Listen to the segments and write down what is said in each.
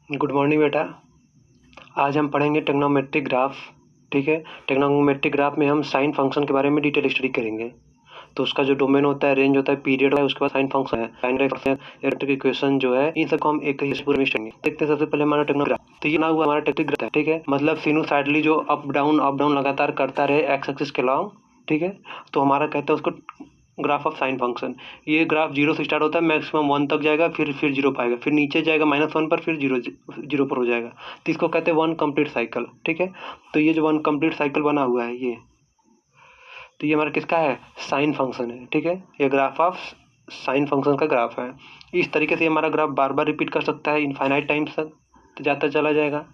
Good morning बेटा। आज हम पढ़ेंगे ट्रिग्नोमेट्रिक ग्राफ। ठीक है, ट्रिग्नोमेट्रिक ग्राफ में हम साइन फंक्शन के बारे में डिटेल स्टडी करेंगे। तो उसका जो डोमेन होता है, रेंज होता है, पीरियड होता है, उसके बाद साइन फंक्शन है, साइन इलेक्ट्रिक इक्वेशन जो है, इन सबको हम एक ही पूरे में स्टडी देखते हैं। सबसे पहले हमारा ट्रिग्नोग्राफ, तो ये ना हुआ हमारा ट्रिग्नोमेट्रिक ग्राफ है। ठीक है, मतलब सिनुसाइडली जो अप डाउन लगातार करता रहे एक्स एक्सिस के अलॉन्ग। ठीक है, तो हमारा कहते हैं उसको ग्राफ ऑफ साइन फंक्शन। ये ग्राफ 0 से स्टार्ट होता है, मैक्सिमम 1 तक जाएगा, फिर 0 पाएगा, फिर नीचे जाएगा -1 पर, फिर 0 पर हो जाएगा। तो इसको कहते हैं वन कंप्लीट साइकिल। ठीक है, तो ये जो वन कंप्लीट साइकिल बना हुआ है ये, तो ये हमारा किसका है? साइन फंक्शन है। ठीक है, ये ग्राफ ऑफ साइन फंक्शन का ग्राफ है। इस तरीके से हमारा ग्राफ बार बार रिपीट कर सकता है, इनफाइनाइट टाइम्स तक तो जाता चला जाएगा।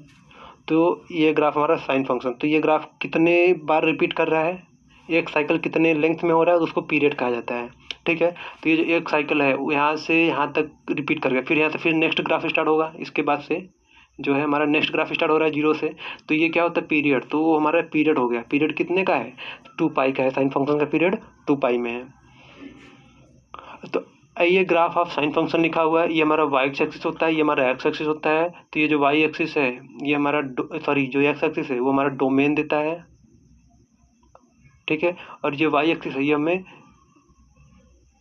तो ये ग्राफ हमारा साइन फंक्शन, तो ये ग्राफ कितने बार रिपीट कर रहा है, एक साइकिल कितने लेंथ में हो रहा है, उसको पीरियड कहा जाता है। ठीक है, तो ये जो एक साइकिल है वो यहाँ से यहाँ तक रिपीट कर गया, फिर यहाँ से फिर नेक्स्ट ग्राफ स्टार्ट होगा। इसके बाद से जो है हमारा नेक्स्ट ग्राफ स्टार्ट हो रहा है 0 से, तो ये क्या होता है? पीरियड। तो वो हमारा पीरियड हो गया। पीरियड कितने का है? 2 पाई का है। साइन फंक्शन का पीरियड 2 पाई में है। तो ये ग्राफ ऑफ साइन फंक्शन लिखा हुआ है। ये हमारा वाई एक्सिस होता है, ये हमारा एक्स एक्सिस होता है। तो ये जो वाई एक्सिस है ये हमारा जो एक्स एक्सिस है वो हमारा डोमेन देता है। ठीक है, और ये वाई एक्सिस है ये हमें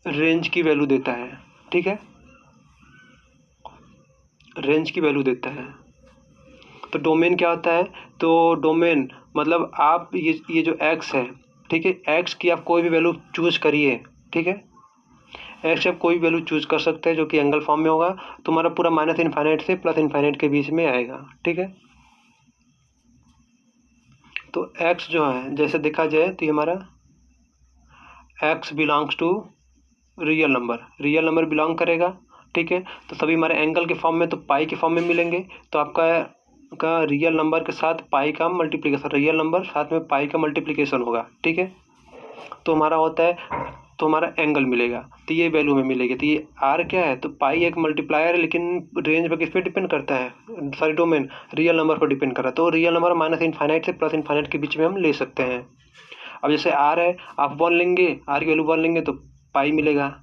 रेंज की वैल्यू देता है। ठीक है, रेंज की वैल्यू देता है। तो डोमेन क्या होता है? तो डोमेन मतलब आप ये जो एक्स है, ठीक है, एक्स की आप कोई भी वैल्यू चूज करिए। ठीक है, एक्स आप कोई वैल्यू चूज कर सकते हैं जो कि एंगल फॉर्म में होगा। तो हमारा पूरा -इनफाइनाइट से +इनफाइनाइट के बीच में आएगा। ठीक है, तो एक्स जो है जैसे देखा जाए तो ये हमारा x belongs to real number belong करेगा। ठीक है, तो सभी हमारे एंगल के फॉर्म में तो पाई के फॉर्म में मिलेंगे। तो आपका रियल नंबर के साथ पाई का मल्टीप्लिकेशन, रियल नंबर साथ में पाई का मल्टीप्लिकेशन होगा। ठीक है, तो हमारा होता है, तो हमारा एंगल मिलेगा, तो ये वैल्यू में मिलेगी। तो ये आर क्या है? तो पाई एक मल्टीप्लायर है, लेकिन रेंज पर किस पे डिपेंड करता है? सॉरी, डोमेन रियल नंबर पर डिपेंड कर रहा है। तो रियल नंबर -इनफाइनाइट से +इनफाइनाइट के बीच में हम ले सकते हैं। अब जैसे आर है, आप 1 लेंगे, आर की वैल्यू 1 लेंगे तो पाई मिलेगा।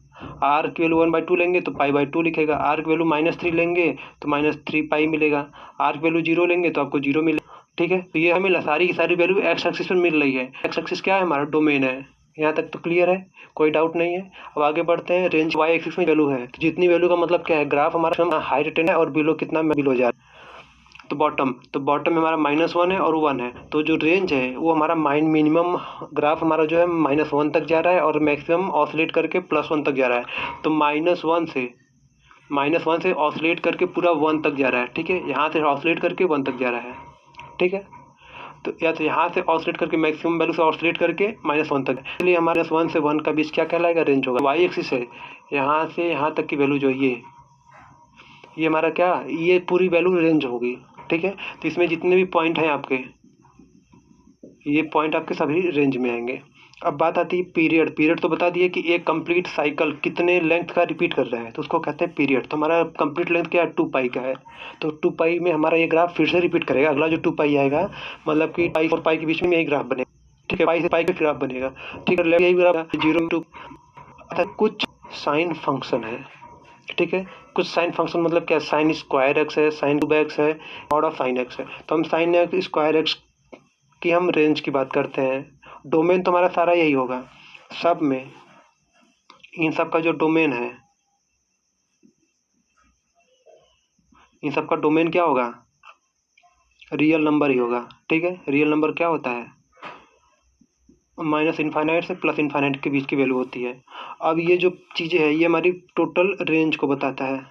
आर की वैल्यू 1/2 लेंगे तो पाई/2 लिखेगा। आर की वैल्यू -3 लेंगे तो -3 पाई मिलेगा। आर की वैल्यू 0 लेंगे तो आपको 0 मिलेगा। ठीक है, तो ये हमें सारी की सारी वैल्यू एक्स एक्सिस पर मिल रही है। एक्स एक्सिस क्या है? हमारा डोमेन है। यहाँ तक तो क्लियर है, कोई डाउट नहीं है। अब आगे बढ़ते हैं। रेंज वाई एक्सिस में वैल्यू है, तो जितनी वैल्यू का मतलब क्या है? ग्राफ हमारा हाई रिटर्न है और बिलो कितना बिलो जा रहा है। तो बॉटम में हमारा -1 है और 1 है। तो जो रेंज है वो हमारा मिनिमम ग्राफ हमारा जो है -1 तक जा रहा है और मैक्सिमम ऑसिलेट करके +1 तक जा रहा है। तो -1 से ऑसिलेट करके पूरा 1 तक जा रहा है। ठीक है, यहाँ से ऑसिलेट करके 1 तक जा रहा है। ठीक है, तो या तो यहाँ से ऑसिलेट करके मैक्सिमम वैल्यू से ऑसिलेट करके -1 तक, इसलिए हमारे 1 से 1 का बीच क्या कहलाएगा? रेंज होगा। वाई एक्सिस है, यहाँ से यहाँ तक की वैल्यू जो ये हमारा क्या, ये पूरी वैल्यू रेंज होगी। ठीक है, तो इसमें जितने भी पॉइंट हैं आपके, ये पॉइंट आपके सभी रेंज में आएंगे। अब बात आती है पीरियड तो बता दिए कि एक कंप्लीट साइकिल कितने लेंथ का रिपीट कर रहा है, तो उसको कहते हैं पीरियड। तो हमारा कंप्लीट लेंथ क्या है? 2 पाई का है। तो 2 पाई में हमारा ये ग्राफ फिर से रिपीट करेगा। अगला जो 2 पाई आएगा, मतलब कि पाई और पाई के बीच में यही ग्राफ बनेगा। ठीक है, पाई से पाई का ग्राफ बनेगा। ठीक है, यही ग्राफ 0 टू कुछ साइन फंक्शन है। ठीक है, कुछ साइन फंक्शन मतलब क्या? साइन स्क्वायर एक्स है, साइन क्यूब एक्स है, मॉड ऑफ साइन एक्स है। तो हम साइन एक्स स्क्वायर एक्स की हम रेंज की बात करते हैं। डोमेन तो हमारा सारा यही होगा सब में। इन सब का जो डोमेन है, इन सब का डोमेन क्या होगा? रियल नंबर ही होगा। ठीक है, रियल नंबर क्या होता है? -इनफाइनाइट से +इनफाइनाइट के बीच की वैल्यू होती है। अब ये जो चीज़ें हैं ये हमारी टोटल रेंज को बताता है।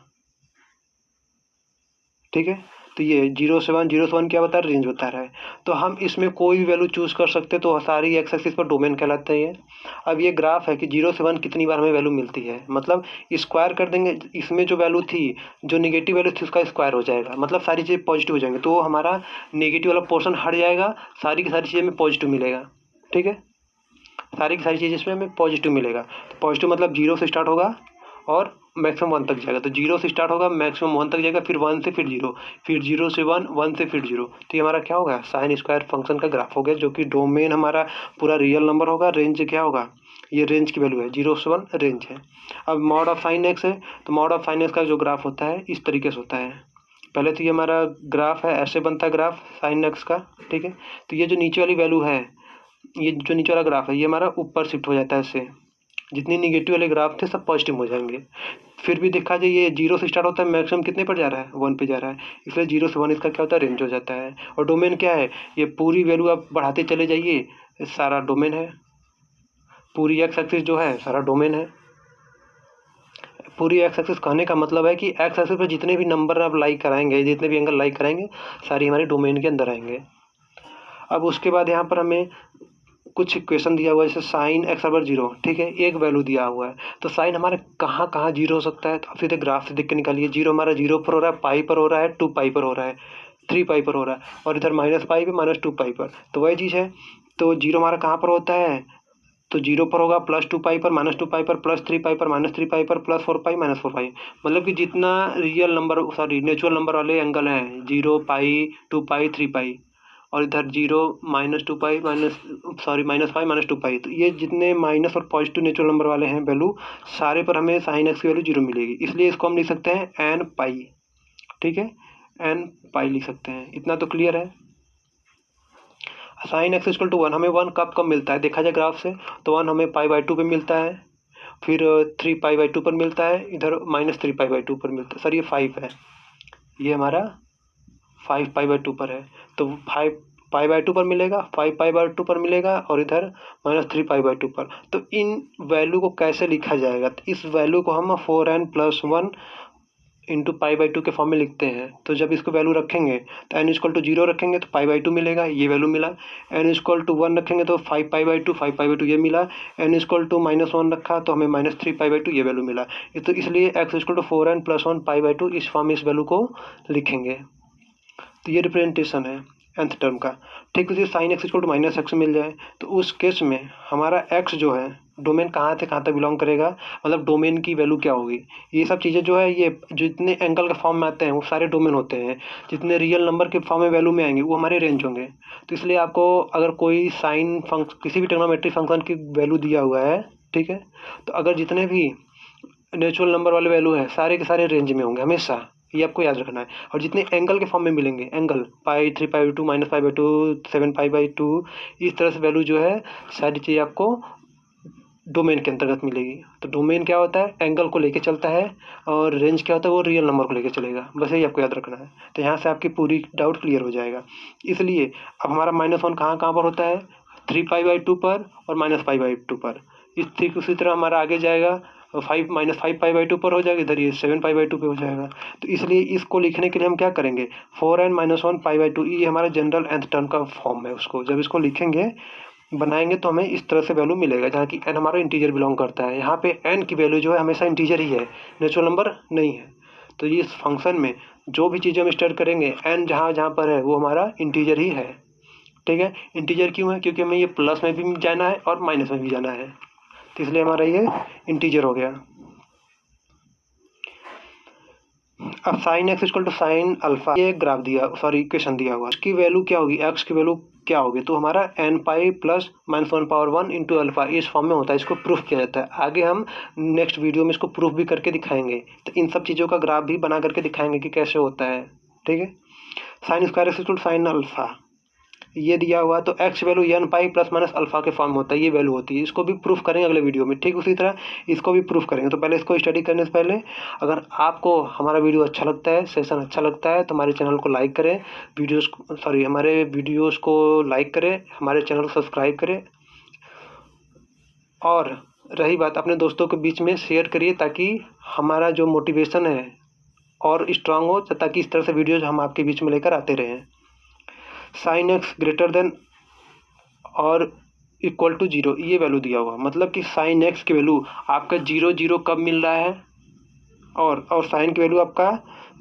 ठीक है, तो ये 0 से 1 क्या बता रहा है? रेंज बता रहा है। तो हम इसमें कोई भी वैल्यू चूज़ कर सकते हैं, तो सारी एक्स एक्सिस पर डोमेन कहलाते हैं। अब ये ग्राफ है कि 0 से 1 कितनी बार हमें वैल्यू मिलती है, मतलब स्क्वायर कर देंगे। इसमें जो वैल्यू थी, जो निगेटिव वैल्यू थी, उसका स्क्वायर हो जाएगा, मतलब सारी चीज़ें पॉजिटिव हो जाएंगे। तो हमारा नेगेटिव वाला पोर्शन हट जाएगा, सारी की सारी चीज़ें में पॉजिटिव मिलेगा। ठीक है, सारी की सारी चीज़ इसमें हमें पॉजिटिव मिलेगा। तो पॉजिटिव मतलब 0 से स्टार्ट होगा और मैक्सिमम 1 तक जाएगा। तो 0 से स्टार्ट होगा, मैक्सिमम 1 तक जाएगा, फिर 1 से फिर 0, फिर 0 से 1, 1 से फिर 0। तो ये हमारा क्या होगा? साइन स्क्वायर फंक्शन का ग्राफ हो गया, जो कि डोमेन हमारा पूरा रियल नंबर होगा। रेंज क्या होगा? ये रेंज की वैल्यू है, 0 से 1 रेंज है। अब मॉड ऑफ साइन एक्स है, तो मॉड ऑफ साइन एक्स का जो ग्राफ होता है इस तरीके से होता है। पहले तो ये हमारा ग्राफ है, ऐसे बनता है ग्राफ साइन एक्स का, ठीक है। तो ये जो नीचे वाली वैल्यू है, ये जो नीचे वाला ग्राफ है, ये हमारा ऊपर शिफ्ट हो जाता है ऐसे। जितने निगेटिव वाले ग्राफ थे सब पॉजिटिव हो जाएंगे। फिर भी देखा जाए ये 0 से स्टार्ट होता है, मैक्सिमम कितने पर जा रहा है, 1 पे जा रहा है, इसलिए 0 से 1 इसका क्या होता है, रेंज हो जाता है। और डोमेन क्या है, ये पूरी वैल्यू आप बढ़ाते चले जाइए, सारा डोमेन है। पूरी एक्स एक्सिस जो है सारा डोमेन है। पूरी एक्स एक्सिस कहने का मतलब है कि एक्स एक्सिस पर जितने भी नंबर आप लाइक कराएंगे, जितने भी एंगल लाइक कराएंगे, सारी हमारे डोमेन के अंदर आएंगे। अब उसके बाद यहाँ पर हमें कुछ इक्वेशन दिया हुआ है, जैसे साइन एक्स बराबर 0, ठीक है, एक वैल्यू दिया हुआ है। तो साइन हमारे कहाँ कहाँ 0 हो सकता है, तो आप सीधे ग्राफ से देख के निकालिए। 0 हमारा 0 पर हो रहा है, पाई पर हो रहा है, 2 पाई पर हो रहा है, 3 पाई पर हो रहा है, और इधर माइनस पाई पे, -2 पाई पर। तो वही चीज़ है। तो 0 हमारा कहाँ पर होता है, तो 0 पर होगा, +2 पाई पर, -2 पाई पर, +3 पाई पर, -3 पाई पर, +4 पाई, -4 पाई। मतलब कि जितना real number, sorry natural number वाले एंगल हैं, 0 पाई, 2 पाई, 3 पाई, और इधर 0, -2 पाई, -5, -2 पाई। तो ये जितने माइनस और पॉजिटिव नेचुरल नंबर वाले हैं वैल्यू, सारे पर हमें साइन एक्स की वैल्यू 0 मिलेगी। इसलिए इसको हम लिख सकते हैं n पाई, ठीक है, n पाई लिख सकते हैं। इतना तो क्लियर है। साइन एक्स इक्वल टू 1, हमें 1 कब मिलता है, देखा जाए ग्राफ से, तो 1 हमें π/2 पे मिलता है, फिर 3 π/2 पर मिलता है, इधर -3 π/2 पर मिलता है। सर ये 5 है, ये हमारा 5 π/2 पर है। तो 5 π/2 पर मिलेगा, 5 π/2 पर मिलेगा, और इधर -3 π/2 पर। तो इन वैल्यू को कैसे लिखा जाएगा, तो इस वैल्यू को हम 4n+1 इंटू π/2 के फॉर्म में लिखते हैं। तो जब इसको वैल्यू रखेंगे तो n इक्वल टू 0 रखेंगे तो π/2 मिलेगा, ये वैल्यू मिला। n इक्वल टू 1 रखेंगे तो 5 π/2 ये मिला। n इक्वल टू -1 रखा तो हमें -3 π/2 ये वैल्यू मिला। तो इसलिए x इक्वल टू 4n+1 π/2 इस फॉर्म में इस वैल्यू को लिखेंगे। तो ये रिप्रेजेंटेशन है nth टर्म का। ठीक उसी sine x equal to -x मिल जाए तो उस केस में हमारा x जो है डोमेन कहाँ से कहाँ तक बिलोंग करेगा, मतलब डोमेन की वैल्यू क्या होगी। ये सब चीज़ें जो है, ये जितने एंगल के फॉर्म में आते हैं वो सारे डोमेन होते हैं। जितने रियल नंबर के फॉर्म में वैल्यू में आएंगे वो हमारे रेंज होंगे। तो इसलिए आपको अगर कोई साइन फंक्शन, किसी भी ट्रिग्नोमेट्रिक फंक्शन की वैल्यू दिया हुआ है, ठीक है, तो अगर जितने भी नेचुरल नंबर वाले वैल्यू है सारे के सारे रेंज में होंगे हमेशा, ये आपको याद रखना है। और जितने एंगल के फॉर्म में मिलेंगे, एंगल पाई, 3 π/2, -π/2, 7 π/2, इस तरह से वैल्यू जो है सारी चीज़ें आपको डोमेन के अंतर्गत मिलेगी। तो डोमेन क्या होता है, एंगल को लेके चलता है, और रेंज क्या होता है, वो रियल नंबर को लेके चलेगा। बस यही आपको याद रखना है। तो यहाँ से आपकी पूरी डाउट क्लियर हो जाएगा। इसलिए अब हमारा -1 कहाँ कहाँ पर होता है, 3 π/2 पर और -π/2 पर। इस ठीक उसी तरह हमारा आगे जाएगा, 5 -5 π/2 पर हो जाएगा, इधर ये 7 π/2 पे हो जाएगा। तो इसलिए इसको लिखने के लिए हम क्या करेंगे, 4n-1 π/2, ये हमारा जनरल nth टर्म का फॉर्म है। उसको जब इसको लिखेंगे, बनाएंगे, तो हमें इस तरह से वैल्यू मिलेगा, जहाँ कि n हमारा इंटीजर बिलोंग करता है। यहाँ पे n की वैल्यू जो है हमेशा इंटीजर ही है, नेचुरल नंबर नहीं है। तो ये इस फंक्शन में जो भी चीज़ें हम स्टार्ट करेंगे, n जहाँ जहाँ पर है वो हमारा इंटीजर ही है। ठीक है, इंटीजर क्यों है, क्योंकि हमें ये प्लस में भी जाना है और माइनस में भी जाना है, तो इसलिए हमारा ये इंटीजर हो गया। अब sine x equal to sine alpha, ये ग्राफ दिया, सॉरी इक्वेशन दिया हुआ, इसकी वैल्यू क्या होगी, एक्स की वैल्यू क्या होगी, तो हमारा n pi plus -1/1 into alpha इस फॉर्म में होता है। इसको प्रूफ किया जाता है। आगे हम नेक्स्ट वीडियो में इसको प्रूफ भी करके दिखाएंगे। तो इन सब चीज़ों का ग्राफ भी बना करके दिखाएंगे कि कैसे होता है। ठीक है, sine square x equal to sine alpha ये दिया हुआ, तो x value n pi plus minus alpha के फॉर्म होता है, ये वैल्यू होती है। इसको भी प्रूफ करेंगे अगले वीडियो में। ठीक उसी तरह इसको भी प्रूफ करेंगे। तो पहले इसको स्टडी करने से पहले, अगर आपको हमारा वीडियो अच्छा लगता है, सेशन अच्छा लगता है, तो हमारे चैनल को लाइक करें, हमारे वीडियोज़ को लाइक करें, हमारे चैनल को सब्सक्राइब करें, और रही बात, अपने दोस्तों के बीच में शेयर करिए, ताकि हमारा जो मोटिवेशन है और स्ट्रांग हो, ताकि इस तरह से वीडियोज़ हम आपके बीच में लेकर आते रहें। साइन एक्स ग्रेटर देन और इक्वल टू 0 ये वैल्यू दिया हुआ, मतलब कि साइन एक्स की वैल्यू आपका 0 कब मिल रहा है, और साइन की वैल्यू आपका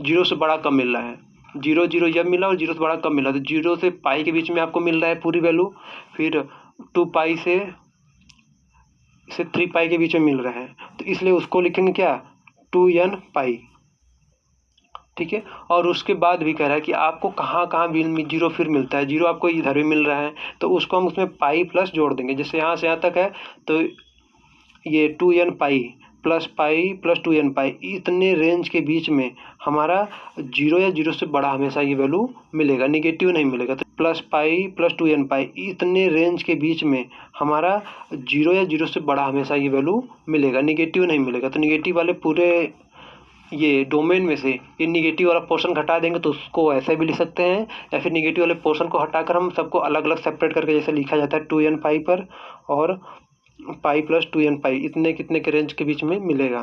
0 से बड़ा कब मिल रहा है। 0 जब मिला और 0 से बड़ा कब मिला, तो 0 से पाई के बीच में आपको मिल रहा है पूरी वैल्यू, फिर 2 पाई से 3 पाई के बीच में मिल रहा है। तो इसलिए उसको लिखेंगे क्या, 2n पाई। ठीक है, और उसके बाद भी कह रहा है कि आपको कहाँ कहाँ जीरो फिर मिलता है। जीरो आपको इधर भी मिल रहा है, तो उसको हम उसमें पाई प्लस जोड़ देंगे। जैसे यहाँ से यहाँ तक है तो ये 2n पाई, प्लस पाई प्लस 2n पाई, इतने रेंज के बीच में हमारा 0 या 0 से बड़ा हमेशा ये वैल्यू मिलेगा, निगेटिव नहीं मिलेगा। तो प्लस पाई प्लस 2n पाई, इतने रेंज के बीच में हमारा 0 या 0 से बड़ा हमेशा ये वैल्यू मिलेगा, निगेटिव नहीं मिलेगा। तो निगेटिव वाले पूरे ये डोमेन में से ये निगेटिव वाला पोर्शन घटा देंगे तो उसको ऐसे भी लिख सकते हैं, या फिर निगेटिव वाले पोर्शन को हटाकर हम सबको अलग अलग सेपरेट करके जैसे लिखा जाता है 2n पाई पर और पाई प्लस 2n पाई, इतने कितने के रेंज के बीच में मिलेगा।